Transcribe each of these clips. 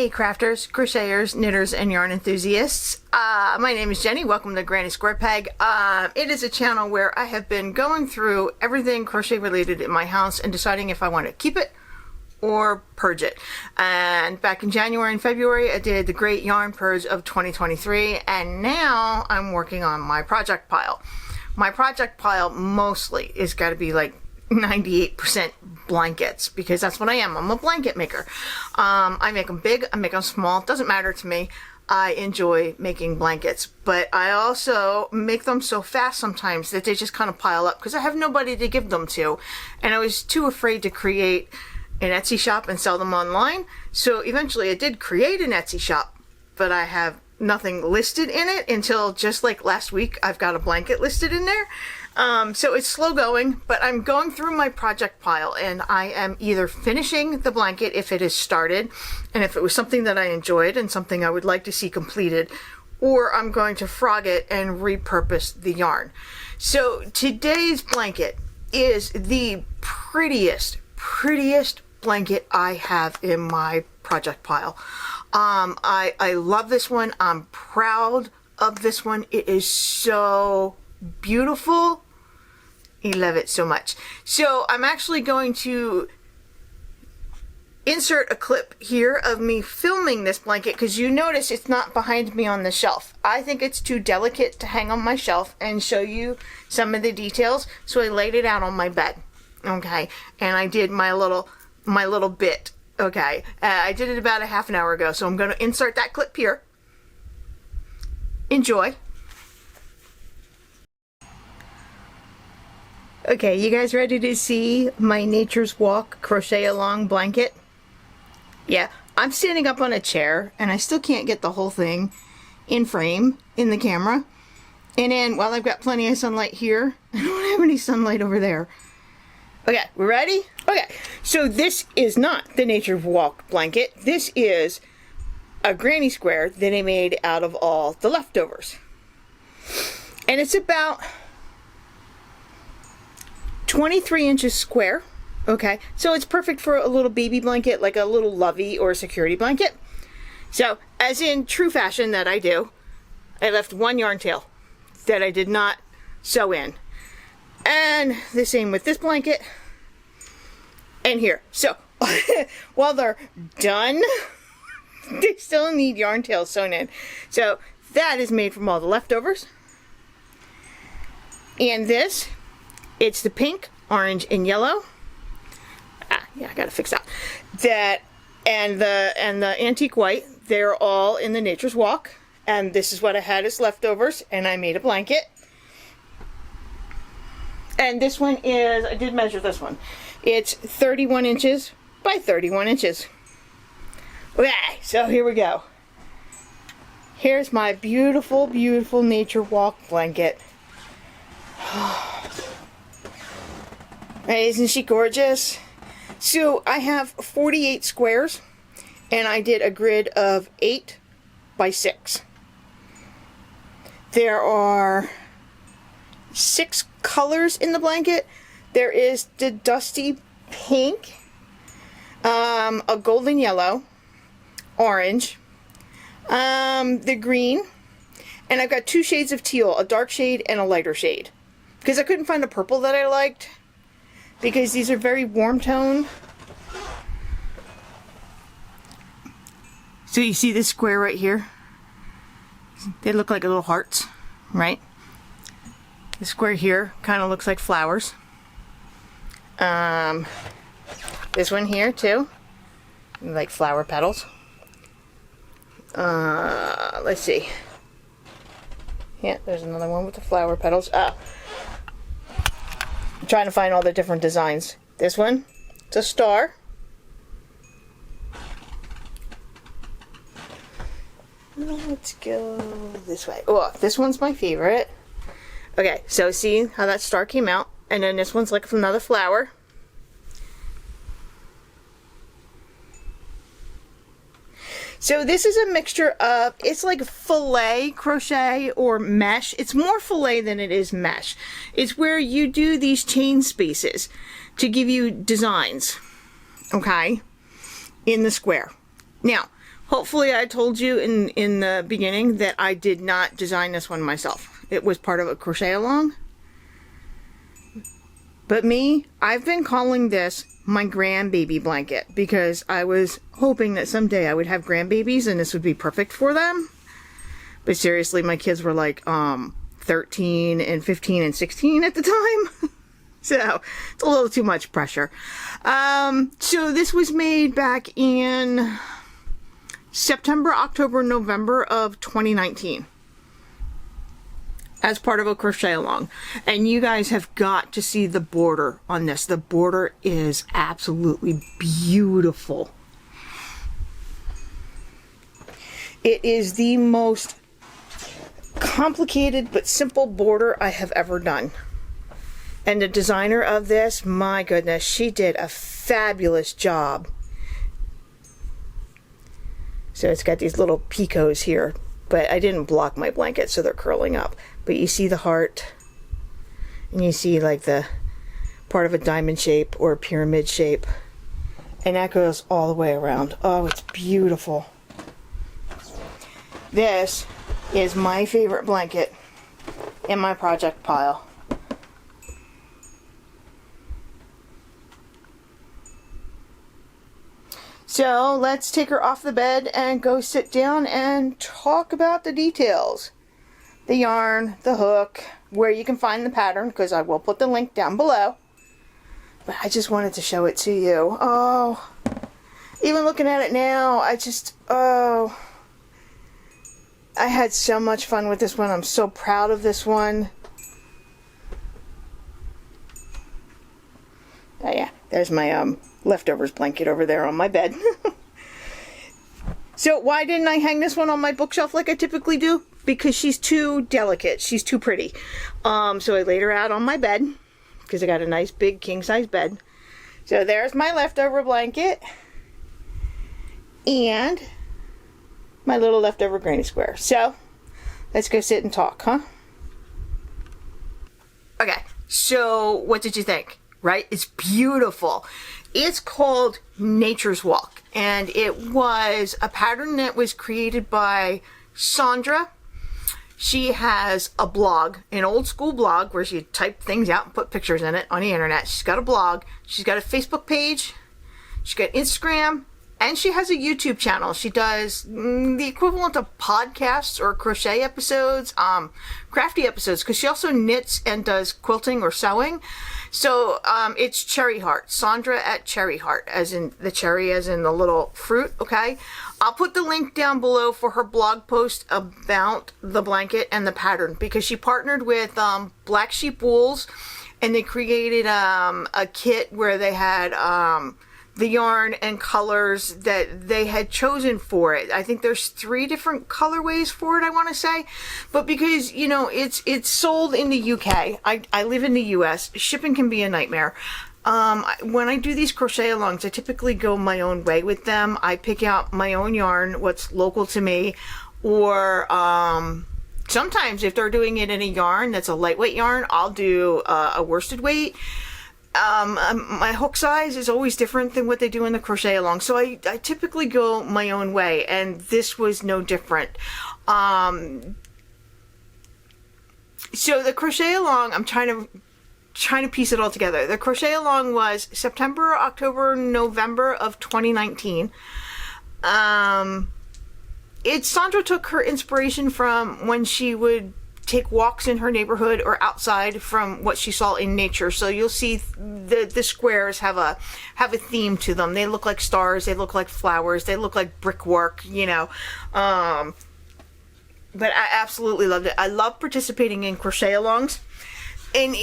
Hey crafters, crocheters, knitters, and yarn enthusiasts. My name is Jenny. Welcome to Granny Square Peg. It is a channel where I have been going through everything crochet related in my house and deciding if I want to keep it or purge it. And back in January and February I did the Great Yarn Purge of 2023, and now I'm working on my project pile. My project pile mostly is got to be like 98% blankets, because that's what I am. I'm a blanket maker. I make them big, I make them small, it doesn't matter to me. I enjoy making blankets, but I also make them so fast sometimes that they just kind of pile up because I have nobody to give them to, and I was too afraid to create an Etsy shop and sell them online. So eventually I did create an Etsy shop, but I have nothing listed in it until just like last week. I've got a blanket listed in there. So it's slow going, but I'm going through my project pile, and I am either finishing the blanket if it is started, and if it was something that I enjoyed and something I would like to see completed, or I'm going to frog it and repurpose the yarn. So today's blanket is the prettiest blanket I have in my project pile. I love this one. I'm proud of this one. It is so beautiful. I love it so much. So I'm actually going to insert a clip here of me filming this blanket, because you notice it's not behind me on the shelf. I think it's too delicate to hang on my shelf and show you some of the details, so I laid it out on my bed. Okay, and I did my little bit. Okay, I did it about a half an hour ago, so I'm going to insert that clip here. Enjoy. Okay, you guys ready to see my Nature's Walk crochet along blanket? Yeah, I'm standing up on a chair and I still can't get the whole thing in frame in the camera. And then while I've got plenty of sunlight here, I don't have any sunlight over there. Okay, we ready? Okay, so this is not the Nature's Walk blanket. This is a granny square that I made out of all the leftovers. And it's about 23 inches square. Okay, so it's perfect for a little baby blanket, like a little lovey or a security blanket. So, as in true fashion that I do, I left one yarn tail that I did not sew in. And the same with this blanket and here. So, while they're done, they still need yarn tails sewn in. So, that is made from all the leftovers. And this, it's the pink, orange, and yellow. Yeah, I gotta fix that. That and the antique white, they're all in the Nature's Walk. And this is what I had as leftovers, and I made a blanket. And this one is, I did measure this one. It's 31 inches by 31 inches. Okay, so here we go. Here's my beautiful, beautiful Nature Walk blanket. Isn't she gorgeous? So I have 48 squares, and I did a grid of 8 by 6. There are 6 colors in the blanket. There is the dusty pink, a golden yellow, orange, the green, and I've got 2 shades of teal, a dark shade and a lighter shade, because I couldn't find a purple that I liked, because these are very warm tone. So you see this square right here? They look like little hearts, right? The square here kind of looks like flowers. This one here too, like flower petals. Let's see. Yeah, there's another one with the flower petals. I'm trying to find all the different designs. This one, it's a star. Let's go this way. Oh, this one's my favorite. Okay, so see how that star came out, and then this one's like another flower. So this is a mixture of, it's like filet crochet or mesh. It's more filet than it is mesh. It's where you do these chain spaces to give you designs, okay, in the square. Now, Hopefully I told you in the beginning that I did not design this one myself. It was part of a crochet along. But me, I've been calling this my grandbaby blanket because I was hoping that someday I would have grandbabies and this would be perfect for them. But seriously, my kids were like 13 and 15 and 16 at the time. So it's a little too much pressure. So this was made back in September, October, November of 2019. As part of a crochet along. And you guys have got to see the border on this. The border is absolutely beautiful. It is the most complicated but simple border I have ever done. And the designer of this, my goodness, she did a fabulous job. So it's got these little picots here, but I didn't block my blanket, so they're curling up. But you see the heart, and you see like the part of a diamond shape or a pyramid shape, and that goes all the way around. Oh, it's beautiful. This is my favorite blanket in my project pile. So let's take her off the bed and go sit down and talk about the details. The yarn, the hook, where you can find the pattern, because I will put the link down below. But I just wanted to show it to you. Oh, even looking at it now, I had so much fun with this one. I'm so proud of this one. Oh yeah, there's my leftovers blanket over there on my bed. So why didn't I hang this one on my bookshelf like I typically do? Because she's too delicate. She's too pretty. So I laid her out on my bed because I got a nice big king-size bed. So there's my leftover blanket and my little leftover granny square. So let's go sit and talk, huh? Okay, so what did you think? Right? It's beautiful. It's called Nature's Walk, and it was a pattern that was created by Sandra. She has a blog, an old school blog where she typed things out and put pictures in it on the internet. She's got a blog. She's got a Facebook page. She's got Instagram. And she has a YouTube channel. She does the equivalent of podcasts or crochet episodes, crafty episodes, because she also knits and does quilting or sewing. So it's Cherry Heart, Sandra at Cherry Heart, as in the cherry, as in the little fruit, okay? I'll put the link down below for her blog post about the blanket and the pattern, because she partnered with Black Sheep Wools, and they created a kit where they had the yarn and colors that they had chosen for it. I think there's 3 different colorways for it, I want to say. But because, you know, it's sold in the UK. I live in the US. Shipping can be a nightmare. When I do these crochet alongs, I typically go my own way with them. I pick out my own yarn, what's local to me, or sometimes if they're doing it in a yarn that's a lightweight yarn, I'll do a worsted weight. My hook size is always different than what they do in the crochet along, so I typically go my own way, and this was no different. So the crochet along, I'm trying to piece it all together. The crochet along was September, October, November of 2019. Sandra took her inspiration from when she would take walks in her neighborhood or outside from what she saw in nature. So you'll see the squares have a theme to them. They look like stars, they look like flowers, they look like brickwork, you know. But I absolutely loved it. I love participating in crochet alongs. And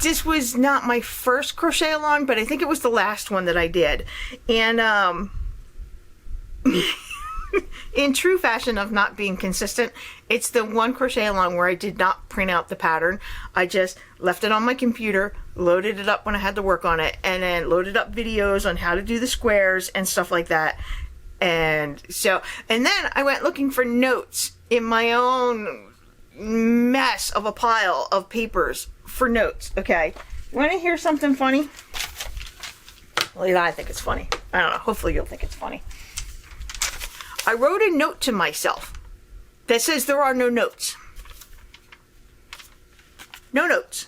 this was not my first crochet along, but I think it was the last one that I did. And in true fashion of not being consistent, it's the one crochet along where I did not print out the pattern. I just left it on my computer, loaded it up when I had to work on it, and then loaded up videos on how to do the squares and stuff like that. And then I went looking for notes in my own mess of a pile of papers for notes. Okay, you want to hear something funny? Well, I think it's funny. I don't know. Hopefully you'll think it's funny. I wrote a note to myself that says there are no notes. No notes.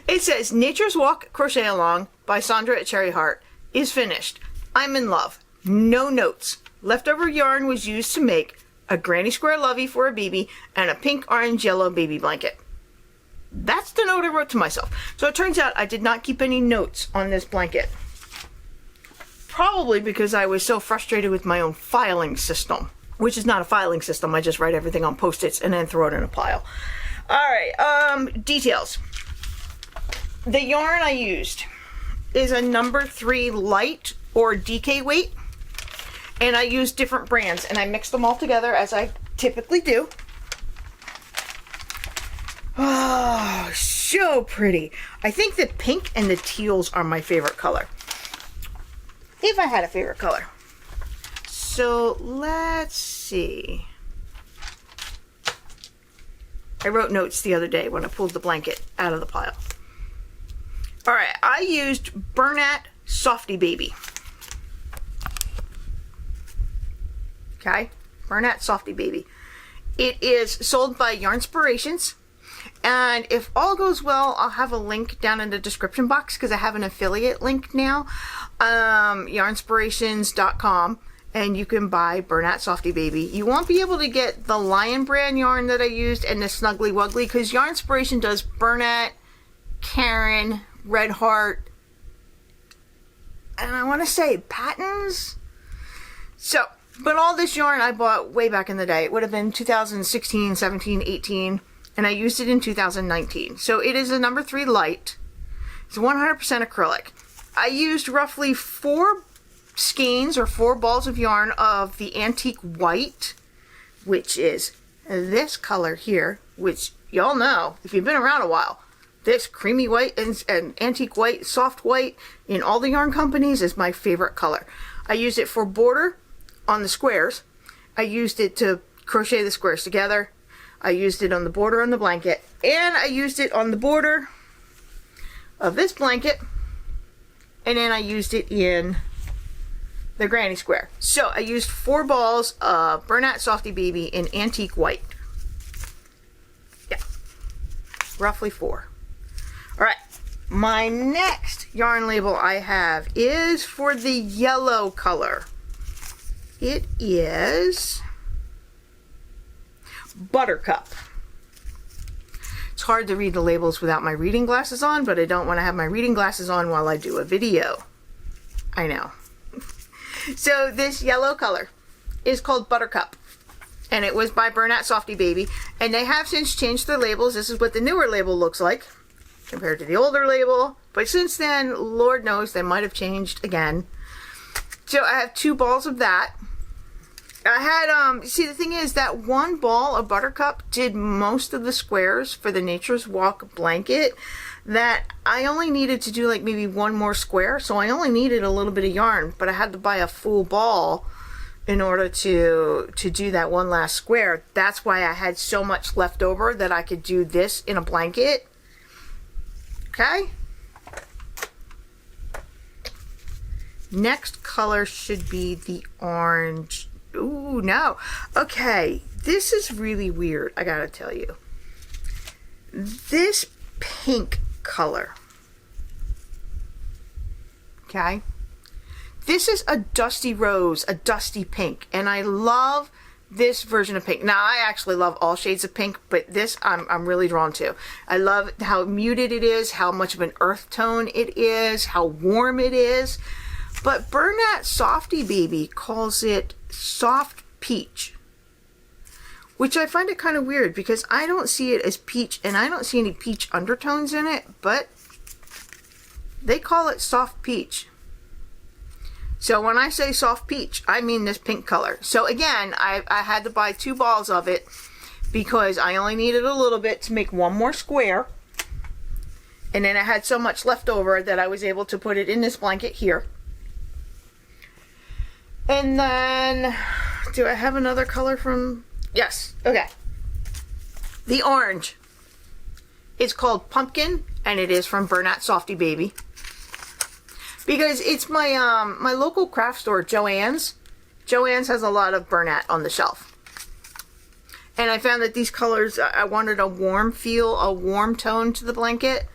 It says, Nature's Walk, Crochet Along by Sandra at Cherry Heart is finished. I'm in love. No notes. Leftover yarn was used to make a granny square lovey for a baby and a pink, orange, yellow baby blanket. That's the note I wrote to myself. So it turns out I did not keep any notes on this blanket. Probably because I was so frustrated with my own filing system, which is not a filing system. I just write everything on Post-its and then throw it in a pile. All right, details. The yarn I used is a number 3 light or DK weight, and I used different brands, and I mixed them all together as I typically do. Oh, so pretty. I think the pink and the teals are my favorite color. If I had a favorite color. So let's see. I wrote notes the other day when I pulled the blanket out of the pile. All right, I used Bernat Softy Baby. Okay, Bernat Softy Baby. It is sold by Yarnspirations. And if all goes well, I'll have a link down in the description box because I have an affiliate link now. Yarnspirations.com. And you can buy Bernat Softy Baby. You won't be able to get the Lion brand yarn that I used and the Snuggly Wuggly because Yarnspiration does Bernat, Karen, Red Heart, and I want to say Patons. So, but all this yarn I bought way back in the day. It would have been 2016, 17, 18, and I used it in 2019. So it is a number 3 light. It's 100% acrylic. I used roughly 4 skeins or 4 balls of yarn of the antique white, which is this color here, which y'all know if you've been around a while. This creamy white and antique white, soft white in all the yarn companies is my favorite color. I used it for border on the squares. I used it to crochet the squares together. I used it on the border on the blanket, and I used it on the border of this blanket, and then I used it in the granny square. So I used 4 balls of Bernat Softy Baby in antique white. Yeah, roughly 4. All right, my next yarn label I have is for the yellow color. It is Buttercup. It's hard to read the labels without my reading glasses on, but I don't want to have my reading glasses on while I do a video. I know. So this yellow color is called Buttercup, and it was by Bernat Softy Baby, and they have since changed their labels. This is what the newer label looks like compared to the older label, but since then, Lord knows, they might have changed again. So I have 2 balls of that. I had, see, the thing is that 1 ball of Buttercup did most of the squares for the Nature's Walk blanket, that I only needed to do like maybe 1 more square, so I only needed a little bit of yarn, but I had to buy a full ball in order to do that 1 last square. That's why I had so much left over that I could do this in a blanket. Okay? Next color should be the orange. Ooh, no. Okay, this is really weird, I gotta tell you. This pink color. Okay? This is a dusty rose, a dusty pink, and I love this version of pink. Now, I actually love all shades of pink, but this I'm really drawn to. I love how muted it is, how much of an earth tone it is, how warm it is. But Bernat Softy Baby calls it soft peach, which I find it kind of weird because I don't see it as peach, and I don't see any peach undertones in it, but they call it soft peach. So when I say soft peach, I mean this pink color. So again, I had to buy 2 balls of it because I only needed a little bit to make 1 more square. And then I had so much left over that I was able to put it in this blanket here. And then, do I have another color from? Yes, okay. The orange is called Pumpkin, and it is from Bernat Softy Baby. Because it's my my local craft store, Joann's, Joann's has a lot of Bernat on the shelf. And I found that these colors, I wanted a warm feel, a warm tone to the blanket.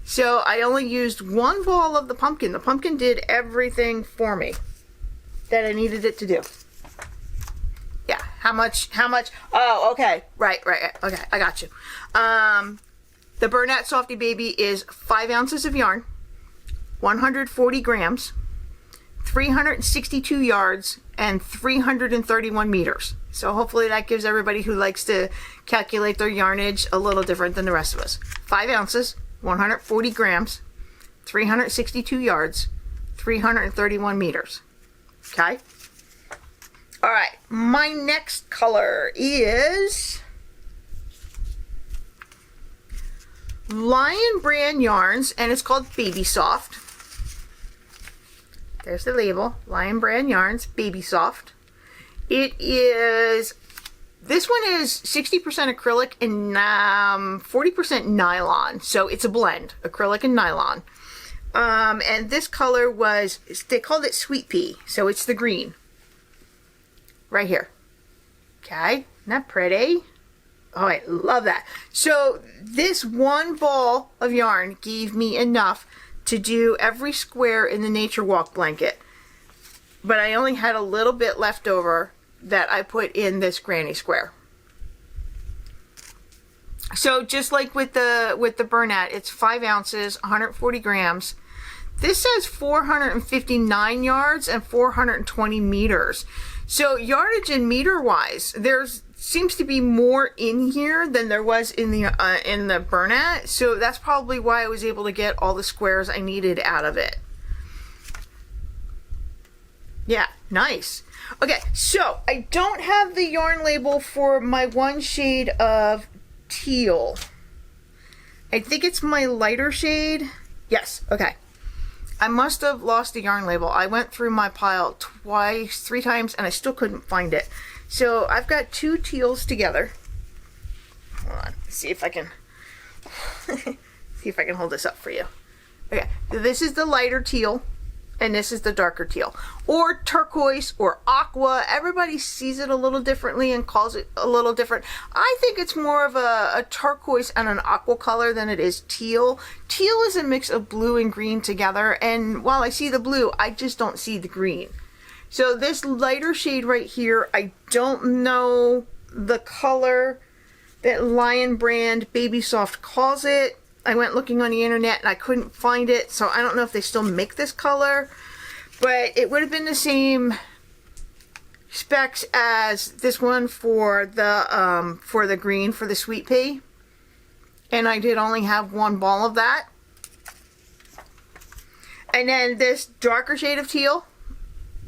So I only used one ball of the pumpkin. The pumpkin did everything for me that I needed it to do. Yeah, how much? Oh, okay, right, okay, I got you. The Bernat Softy Baby is 5 ounces of yarn, 140 grams, 362 yards, and 331 meters. So hopefully that gives everybody who likes to calculate their yardage a little different than the rest of us. 5 ounces, 140 grams, 362 yards, 331 meters. Okay? All right, my next color is Lion brand yarns, and it's called Baby Soft. There's the label, Lion brand yarns, Baby Soft. It is, this one is 60% acrylic and 40% nylon. So it's a blend, acrylic and nylon. And this color was, they called it Sweet Pea. So it's the green. Right here. Okay, isn't that pretty? Oh, I love that. So this one ball of yarn gave me enough to do every square in the Nature Walk blanket. But I only had a little bit left over that I put in this granny square. So just like with the Bernat, it's 5 ounces, 140 grams. This says 459 yards and 420 meters. So yardage and meter wise, there's seems to be more in here than there was in the Bernat. So that's probably why I was able to get all the squares I needed out of it. Yeah, nice. Okay, so I don't have the yarn label for my one shade of teal. I think it's my lighter shade. Yes, okay. I must have lost the yarn label. I went through my pile twice, 3 times, and I still couldn't find it. So I've got 2 teals together. Hold on, see if I can see if I can hold this up for you. Okay, this is the lighter teal, and this is the darker teal, or turquoise, or aqua. Everybody sees it a little differently and calls it a little different. I think it's more of a turquoise and an aqua color than it is teal. Teal is a mix of blue and green together, and while I see the blue, I just don't see the green. So this lighter shade right here, I don't know the color that Lion brand Baby Soft calls it. I went looking on the internet and I couldn't find it, so I don't know if they still make this color, but it would have been the same specs as this one for the green, for the Sweet Pea, and I did only have 1 ball of that. And then this darker shade of teal,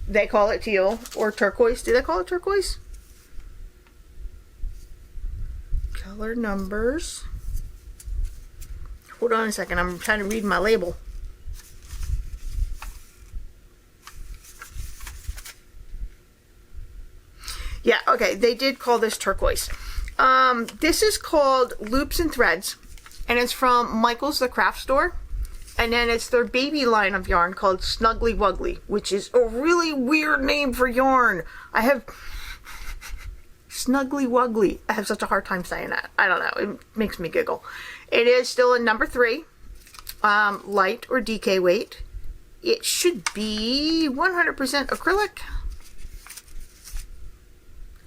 they call it teal, or turquoise. Do they call it turquoise? Color numbers. Hold on a second, I'm trying to read my label. Yeah, okay, they did call this turquoise. This is called Loops and Threads, and it's from Michael's the Craft Store. And then it's their baby line of yarn called Snuggly Wuggly, which is a really weird name for yarn. I have Snuggly Wuggly. I have such a hard time saying that. I don't know. It makes me giggle. It is still a number 3, light or DK weight. It should be 100% acrylic.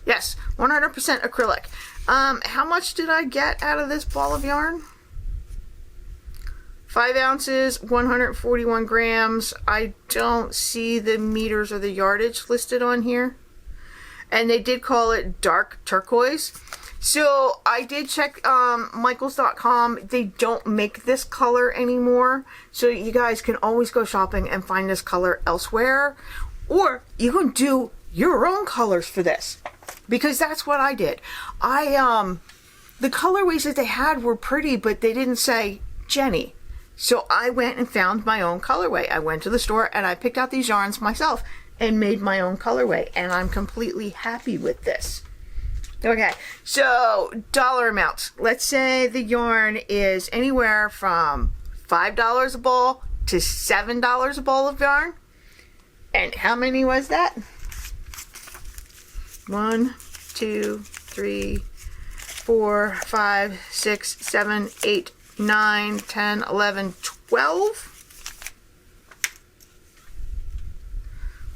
Yes, 100% acrylic. How much did I get out of this ball of yarn? 5 ounces, 141 grams. I don't see the meters or the yardage listed on here. And they did call it dark turquoise. So I did check michaels.com. They don't make this color anymore. So you guys can always go shopping and find this color elsewhere. Or you can do your own colors for this. Because that's what I did. The colorways that they had were pretty, but they didn't say Jennie. So I went and found my own colorway. I went to the store and I picked out these yarns myself and made my own colorway. And I'm completely happy with this. Okay, so dollar amounts. Let's say the yarn is anywhere from $5 a ball to $7 a ball of yarn. And how many was that? 1, 2, 3, 4, 5, 6, 7, 8, 9, 10, 11, 12.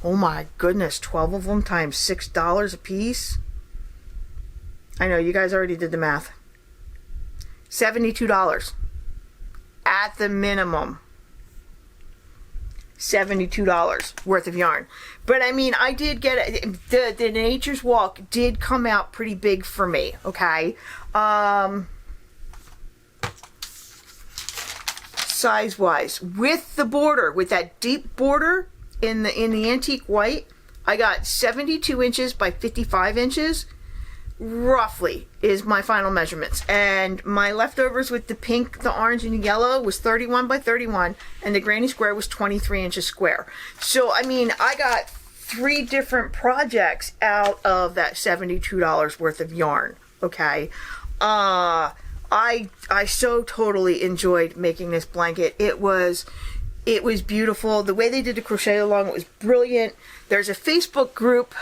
Oh my goodness, 12 of them times $6 a piece. I know, you guys already did the math. $72 at the minimum. $72 worth of yarn. But I mean, I did get it. The Nature's Walk did come out pretty big for me, okay? Size wise, with the border, with that deep border in the antique white, I got 72 inches by 55 inches roughly is my final measurements, and my leftovers with the pink, the orange, and the yellow was 31 by 31, and the granny square was 23 inches square. So I mean, I got 3 different projects out of that $72 worth of yarn. Okay, I so totally enjoyed making this blanket. It was beautiful. The way they did the crochet along was brilliant. There's a Facebook group.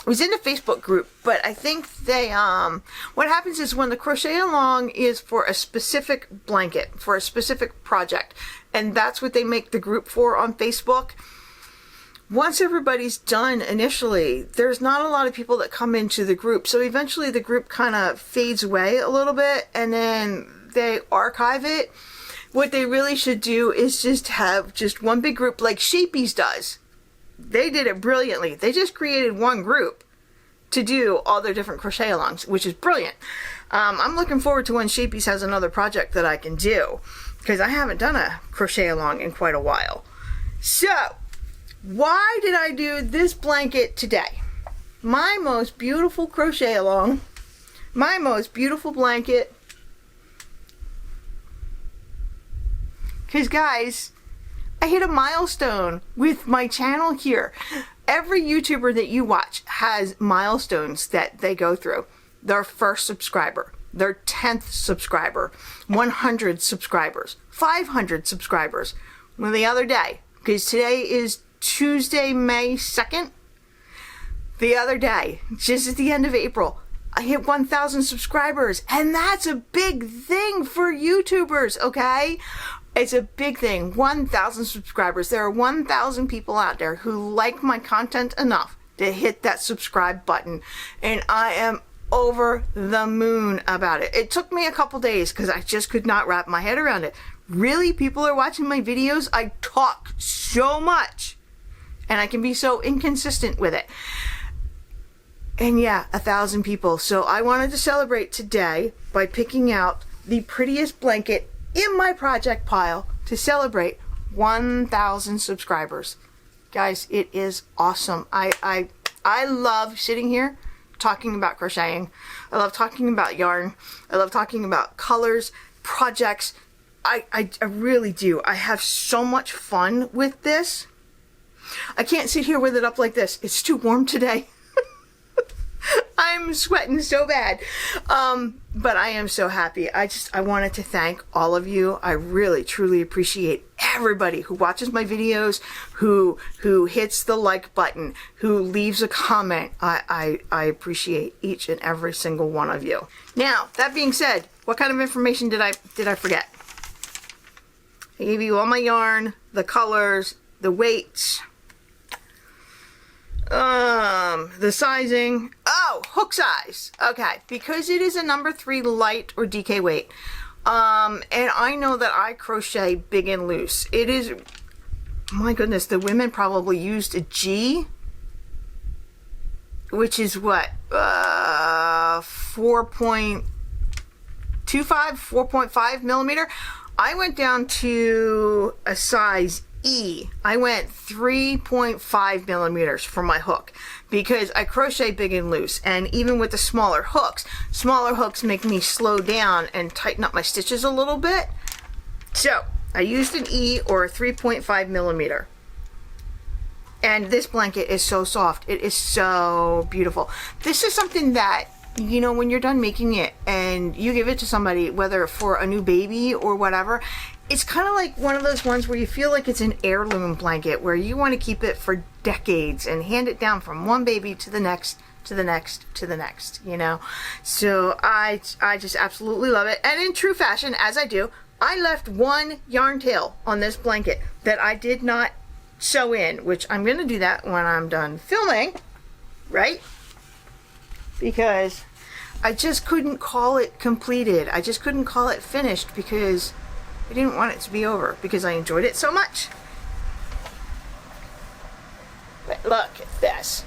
I was in the Facebook group, but I think they, what happens is when the crochet along is for a specific blanket, for a specific project, and that's what they make the group for on Facebook. Once everybody's done initially, there's not a lot of people that come into the group. So eventually the group kind of fades away a little bit, and then they archive it. What they really should do is just have just one big group like Shapey's does. They did it brilliantly. They just created one group to do all their different crochet alongs, which is brilliant. I'm looking forward to when Shapey's has another project that I can do, because I haven't done a crochet along in quite a while. So, why did I do this blanket today? My most beautiful crochet along, my most beautiful blanket. Because guys, I hit a milestone with my channel here. Every YouTuber that you watch has milestones that they go through. Their first subscriber, their 10th subscriber, 100 subscribers, 500 subscribers. Well, the other day, because today is Tuesday, May 2nd, the other day, just at the end of April, I hit 1,000 subscribers, and that's a big thing for YouTubers, okay? It's a big thing. 1,000 subscribers. There are 1,000 people out there who like my content enough to hit that subscribe button, and I am over the moon about it. It took me a couple days because I just could not wrap my head around it. Really? People are watching my videos? I talk so much, and I can be so inconsistent with it. And yeah, 1,000 people. So I wanted to celebrate today by picking out the prettiest blanket in my project pile to celebrate 1,000 subscribers. Guys, it is awesome. I love sitting here talking about crocheting. I love talking about yarn. I love talking about colors, projects. I really do. I have so much fun with this. I can't sit here with it up like this. It's too warm today. I'm sweating so bad. But I am so happy. I wanted to thank all of you. I really, truly appreciate everybody who watches my videos, who hits the like button, who leaves a comment. I appreciate each and every single one of you. Now, that being said, what kind of information did I forget? I gave you all my yarn, the colors, the weights, the sizing. Oh, hook size. Okay, because it is a number 3 light or DK weight. And I know that I crochet big and loose. It is, my goodness, the women probably used a G, which is what, 4.25, 4.5 millimeter. I went down to a size E. I went 3.5 millimeters for my hook because I crochet big and loose, and even with the smaller hooks make me slow down and tighten up my stitches a little bit. So I used an E or a 3.5 millimeter. And this blanket is so soft. It is so beautiful. This is something that, you know, when you're done making it and you give it to somebody, whether for a new baby or whatever, it's kind of like one of those ones where you feel like it's an heirloom blanket where you want to keep it for decades and hand it down from one baby to the next, to the next, to the next, you know. So I just absolutely love it. And in true fashion, as I do, I left one yarn tail on this blanket that I did not sew in, which I'm going to do that when I'm done filming, right? Because I just couldn't call it completed. I just couldn't call it finished because I didn't want it to be over because I enjoyed it so much. But look at this.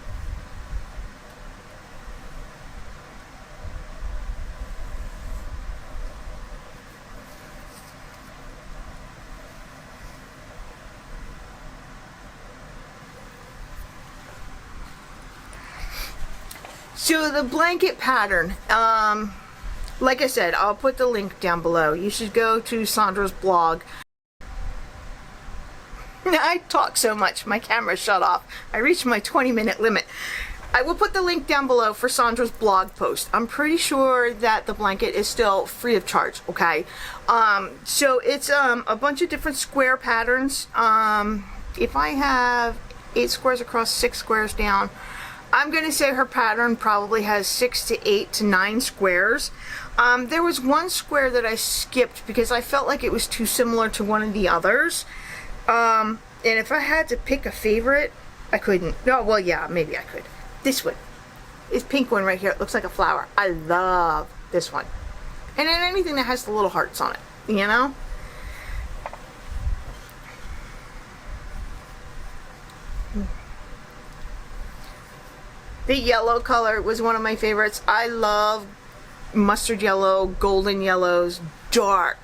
So the blanket pattern, like I said, I'll put the link down below. You should go to Sandra's blog. I talk so much, my camera shut off. I reached my 20-minute limit. I will put the link down below for Sandra's blog post. I'm pretty sure that the blanket is still free of charge, okay? So it's a bunch of different square patterns. If I have 8 squares across, 6 squares down, I'm going to say her pattern probably has 6 to 8 to 9 squares. There was one square that I skipped because I felt like it was too similar to one of the others. And if I had to pick a favorite, I couldn't. No, well, yeah, maybe I could. This one. This pink one right here. It looks like a flower. I love this one. And then anything that has the little hearts on it, you know? The yellow color was one of my favorites. I love mustard yellow, golden yellows, dark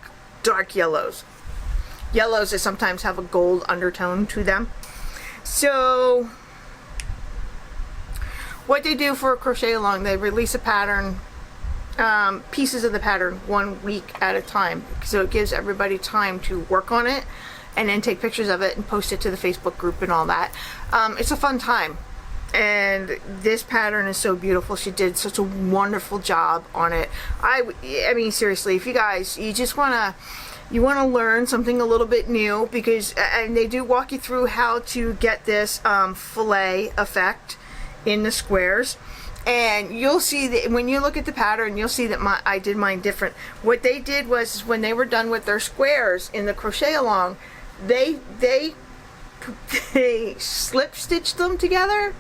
yellows. Yellows that sometimes have a gold undertone to them. So what they do for a crochet along, they release a pattern, pieces of the pattern 1 week at a time. So it gives everybody time to work on it and then take pictures of it and post it to the Facebook group and all that. It's a fun time. And this pattern is so beautiful. She did such a wonderful job on it. I mean, seriously, if you guys, you want to learn something a little bit new, because, and they do walk you through how to get this fillet effect in the squares. And you'll see that when you look at the pattern, you'll see that I did mine different. What they did was when they were done with their squares in the crochet along, they slip stitched them together.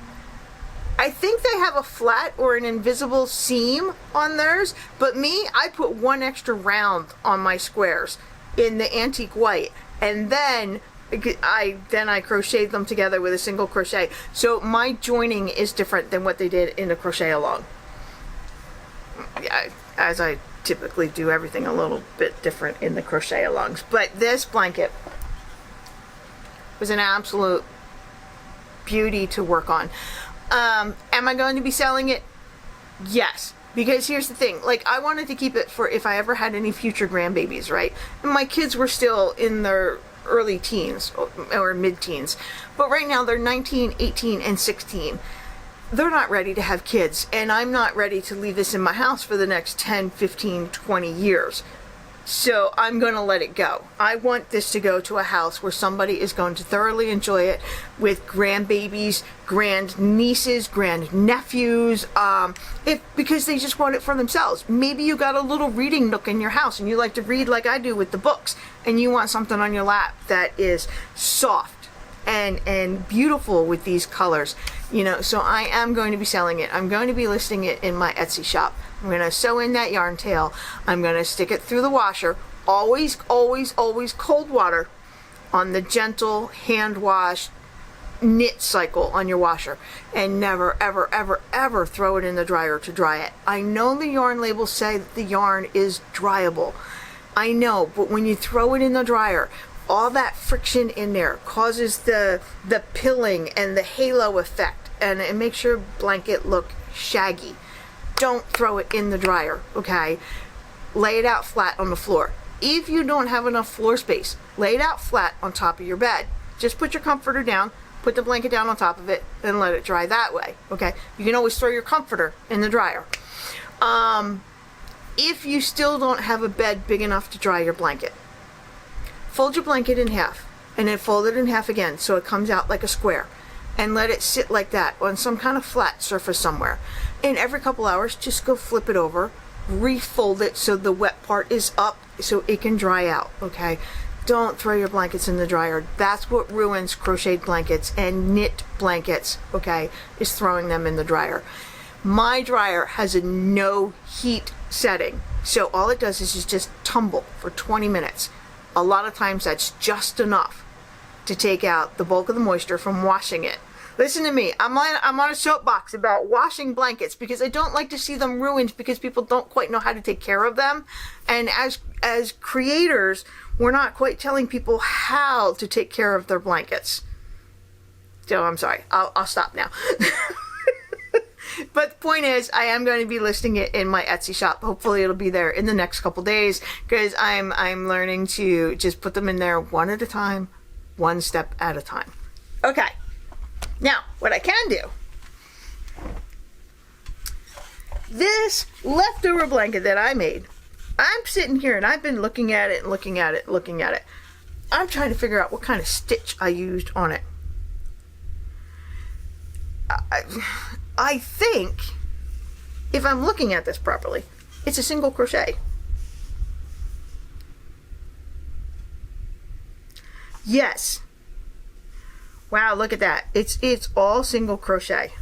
I think they have a flat or an invisible seam on theirs, but me, I put one extra round on my squares in the antique white, and then I crocheted them together with a single crochet. So my joining is different than what they did in the crochet along. Yeah, as I typically do everything a little bit different in the crochet alongs. But this blanket was an absolute beauty to work on. Am I going to be selling it? Yes. Because here's the thing, like, I wanted to keep it for if I ever had any future grandbabies, right? And my kids were still in their early teens or mid-teens. But right now they're 19, 18, and 16. They're not ready to have kids, and I'm not ready to leave this in my house for the next 10, 15, 20 years. So I'm going to let it go. I want this to go to a house where somebody is going to thoroughly enjoy it with grandbabies, grandnieces, grandnephews, because they just want it for themselves. Maybe you got a little reading nook in your house and you like to read like I do with the books, and you want something on your lap that is soft and beautiful with these colors, you know. So I am going to be selling it. I'm going to be listing it in my Etsy shop. I'm going to sew in that yarn tail. I'm going to stick it through the washer. Always, always, always cold water on the gentle hand wash knit cycle on your washer, and never, ever, ever, ever throw it in the dryer to dry it. I know the yarn labels say that the yarn is dryable. I know, but when you throw it in the dryer, all that friction in there causes the pilling and the halo effect, and it makes your blanket look shaggy. Don't throw it in the dryer, okay? Lay it out flat on the floor. If you don't have enough floor space, lay it out flat on top of your bed. Just put your comforter down, put the blanket down on top of it, and let it dry that way, okay? You can always throw your comforter in the dryer. If you still don't have a bed big enough to dry your blanket, fold your blanket in half, and then fold it in half again so it comes out like a square, and let it sit like that on some kind of flat surface somewhere. And every couple hours, just go flip it over, refold it so the wet part is up so it can dry out, okay? Don't throw your blankets in the dryer. That's what ruins crocheted blankets and knit blankets, okay, is throwing them in the dryer. My dryer has a no heat setting, so all it does is just tumble for 20 minutes. A lot of times that's just enough to take out the bulk of the moisture from washing it. Listen to me, I'm on a soapbox about washing blankets because I don't like to see them ruined because people don't quite know how to take care of them. And as creators, we're not quite telling people how to take care of their blankets. So I'm sorry, I'll stop now. But the point is, I am going to be listing it in my Etsy shop. Hopefully it'll be there in the next couple days because I'm learning to just put them in there one at a time, one step at a time. Okay. Now, what I can do, this leftover blanket that I made, I'm sitting here and I've been looking at it and looking at it, looking at it. I'm trying to figure out what kind of stitch I used on it. I think, if I'm looking at this properly, it's a single crochet. Yes. Wow, look at that. It's all single crochet.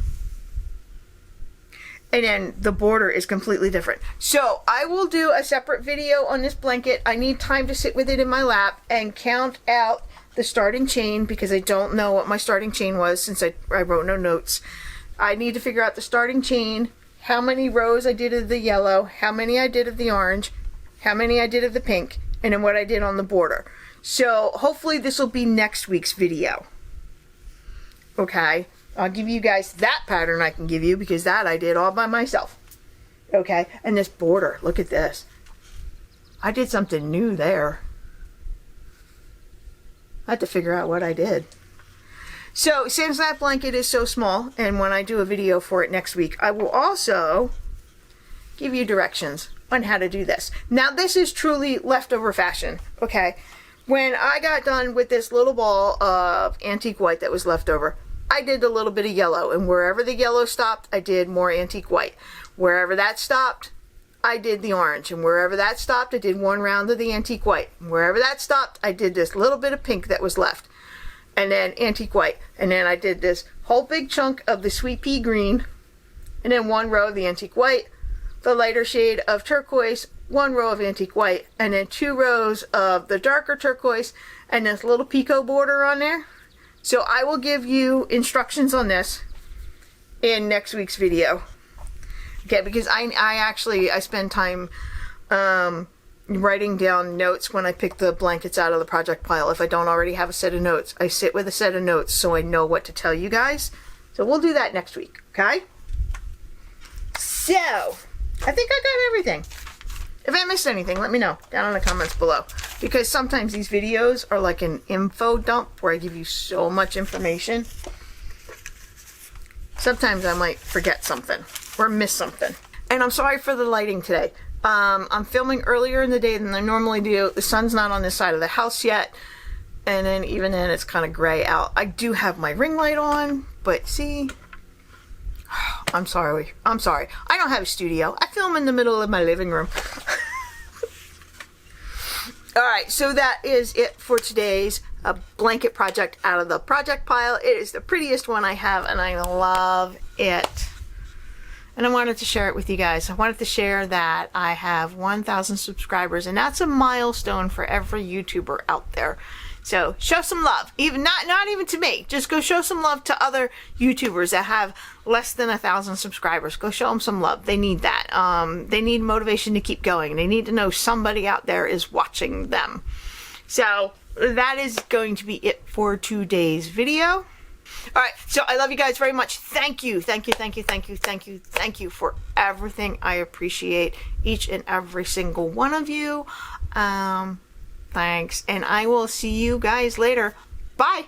And then the border is completely different. So I will do a separate video on this blanket. I need time to sit with it in my lap and count out the starting chain because I don't know what my starting chain was since I wrote no notes. I need to figure out the starting chain, how many rows I did of the yellow, how many I did of the orange, how many I did of the pink, and then what I did on the border. So hopefully this will be next week's video. Okay, I'll give you guys that pattern I can give you because that I did all by myself. Okay, and this border, look at this. I did something new there. I had to figure out what I did. So since that blanket is so small, and when I do a video for it next week, I will also give you directions on how to do this. Now this is truly leftover fashion, okay? When I got done with this little ball of antique white that was left over, I did a little bit of yellow, and wherever the yellow stopped, I did more antique white. Wherever that stopped, I did the orange, and wherever that stopped, I did one round of the antique white. And wherever that stopped, I did this little bit of pink that was left, and then antique white. And then I did this whole big chunk of the sweet pea green, and then one row of the antique white, the lighter shade of turquoise, one row of antique white, and then 2 rows of the darker turquoise, and this little picot border on there. So I will give you instructions on this in next week's video. Okay, because I spend time writing down notes when I pick the blankets out of the project pile. If I don't already have a set of notes, I sit with a set of notes so I know what to tell you guys. So we'll do that next week, okay? So, I think I got everything. If I missed anything, let me know down in the comments below. Because sometimes these videos are like an info dump where I give you so much information. Sometimes I might forget something or miss something. And I'm sorry for the lighting today. I'm filming earlier in the day than I normally do. The sun's not on this side of the house yet. And then even then it's kind of gray out. I do have my ring light on, but see... I'm sorry. I don't have a studio. I film in the middle of my living room. Alright, so that is it for today's blanket project out of the project pile. It is the prettiest one I have, and I love it. And I wanted to share it with you guys. I wanted to share that I have 1,000 subscribers, and that's a milestone for every YouTuber out there. So show some love, even not even to me. Just go show some love to other YouTubers that have less than 1,000 subscribers. Go show them some love. They need that. They need motivation to keep going. They need to know somebody out there is watching them. So that is going to be it for today's video. All right, so I love you guys very much. Thank you for everything. I appreciate each and every single one of you. Thanks, and I will see you guys later. Bye.